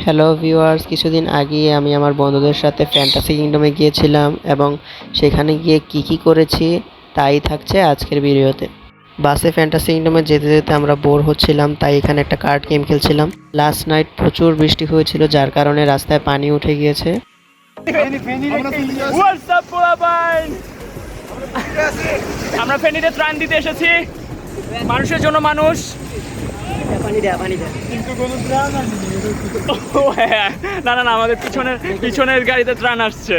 Hello viewers, কিছুদিন আগে আমি আমার বন্ধুদের সাথে ফ্যান্টাসি কিংডমে গিয়েছিলাম এবং সেখানে গিয়ে কি করেছি তাই থাকছে আজকের ভিডিওতে। বাসে ফ্যান্টাসি কিংডমে যেতে যেতে আমরা বোর হচ্ছিলাম, তাই এখানে একটা কার্ড গেম খেলছিলাম। লাস্ট নাইট প্রচুর বৃষ্টি হয়েছিল, যার কারণে রাস্তায় পানি উঠে গিয়েছে। আমরা ফেনীতে ত্রাণ দিতে এসেছি, মানুষের জন্য মানুষ। না না না, আমাদের পিছনের গাড়িতে ত্রাণ আসছে।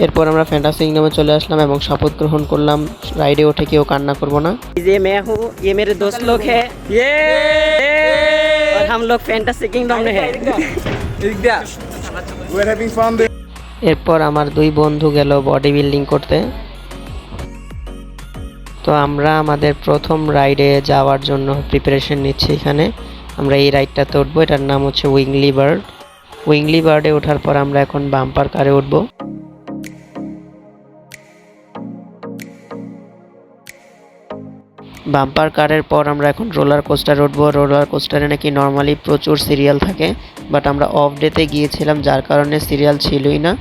এরপর আমরা ফ্যান্টাসি কিংডমে চলে আসলাম এবং শপথ গ্রহণ করলাম রাইডে উঠে কেউ কান্না করবো না। ये मैं हूँ, ये मेरे दोस्त लोग हैं और हम लोग फैंटासी किंगडम में हैं। এরপর আমার দুই বন্ধু গেল বডি বিল্ডিং করতে। তো আমরা আমাদের প্রথম রাইডে যাওয়ার জন্য প্রিপারেশন নিচ্ছি। এখানে আমরা এই রাইডটাতে উঠবো, এটার নাম হচ্ছে উইংলি বার্ড। উইংলি বার্ডে ওঠার পর আমরা এখন বাম্পার কারে উঠবো। বাম্পার কারের পর আমরা এখন রোলার কোস্টার উঠবো। রোলার কোস্টারে নাকি নর্মালি প্রচুর সিরিয়াল থাকে, বাট আমরা অফ ডেতে গিয়েছিলাম যার কারণে সিরিয়াল ছিলই না।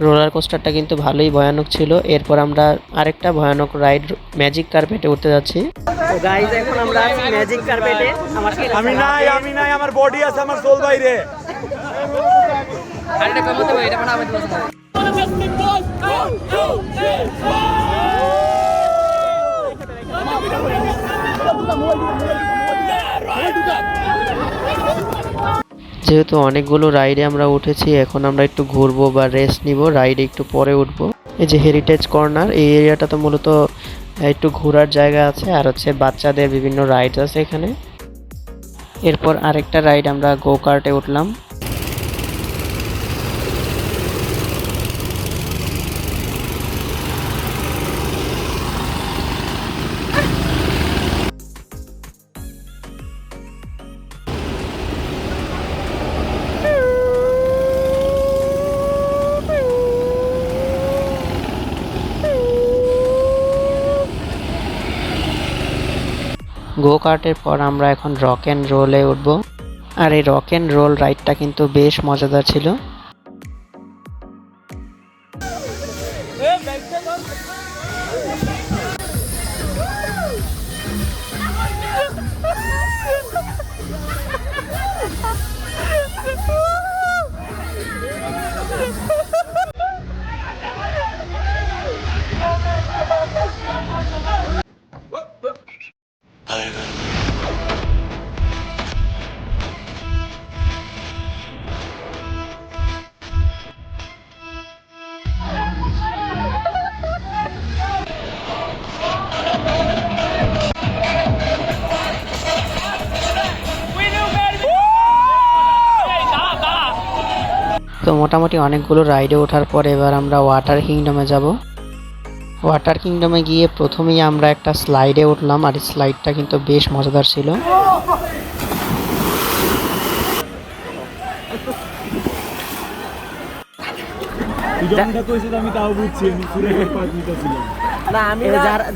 রোলার কোস্টারটা কিন্তু ভালোই ভয়ানক ছিল। এরপর আমরা আরেকটা ভয়ানক রাইড ম্যাজিক কার্পেটে উঠতে যাচ্ছি। তো গাইস, এখন আমরা আছি ম্যাজিক কার্পেটে। আমি নাই, আমার বডি আছে, আমার সোল বাইরে। আরেকটা কমাতে হবে, এটা মানে আমি বলছি না। যেহেতু অনেকগুলো রাইডে আমরা উঠেছি, এখন আমরা একটু ঘুরবো বা রেস্ট নিব, রাইডে একটু পরে উঠবো। এই যে হেরিটেজ কর্নার, এই এরিয়াটা তো মূলত একটু ঘোরার জায়গা আছে, আর হচ্ছে বাচ্চাদের বিভিন্ন রাইডস আছে এখানে। এরপর আরেকটা রাইড আমরা গো কার্টে উঠলাম। গো কার্টের পর আমরা এখন রক অ্যান্ড রোলে উঠব। আর এই রক অ্যান্ড রোল রাইডটা কিন্তু বেশ মজাদার ছিল। তো মোটামুটি অনেকগুলো রাইডে ওঠার পর এবার আমরা ওয়াটার কিংডমে যাব। ওয়াটার কিংডমে গিয়ে প্রথমেই আমরা একটা স্লাইডে উঠলাম, আর এই স্লাইডটা কিন্তু বেশ মজাদার ছিল। না, আমি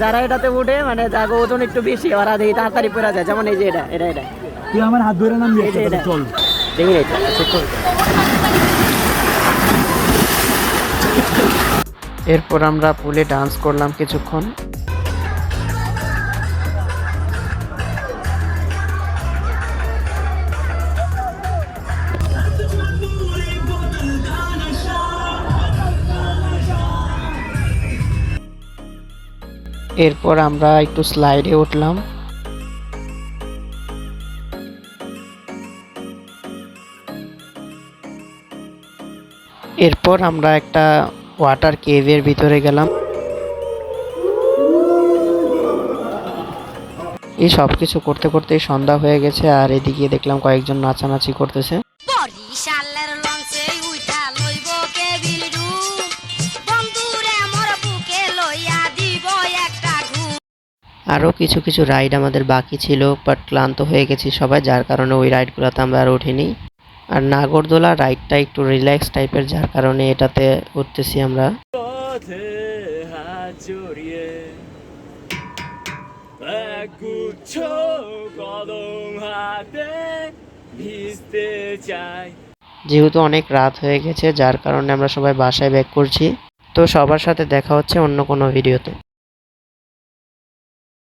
যারা এটাতে উঠে মানে যাগো ওজন একটু বেশি, ওরা দেখি তাড়াতাড়ি পড়া যায়। যেমন এই যে এটা তুই আমার হাত ধরে নাম চল দেখি এটা। এরপর আমরা পুলে ডান্স করলাম কিছুক্ষণ। এরপর আমরা একটু স্লাইডে উঠলাম। এরপর আমরা একটা ওয়াটার কেভের ভিতরে গেলাম। এই সব কিছু করতে করতেই সন্ধ্যা হয়ে গেছে, আর এদিকে দেখলাম কয়েকজন নাচানাচি করতেছে। আরও কিছু কিছু রাইড আমাদের বাকি ছিল, বাট ক্লান্ত হয়ে গেছি সবাই, যার কারণে ওই রাইডগুলোতে আমরা আর উঠিনি। আর নাগরদোলা রাইডটা একটু রিল্যাক্স টাইপের, যার কারণে এটাতে উঠতেছি আমরা। পথে হাত জড়িয়ে একগুচ্ছ কদম হাতে ভিজতে চাই। যেহেতু অনেক রাত হয়ে গেছে, যার কারণে আমরা সবাই বাসায় ব্যাক করছি। তো সবার সাথে দেখা হচ্ছে অন্য কোনো ভিডিওতে।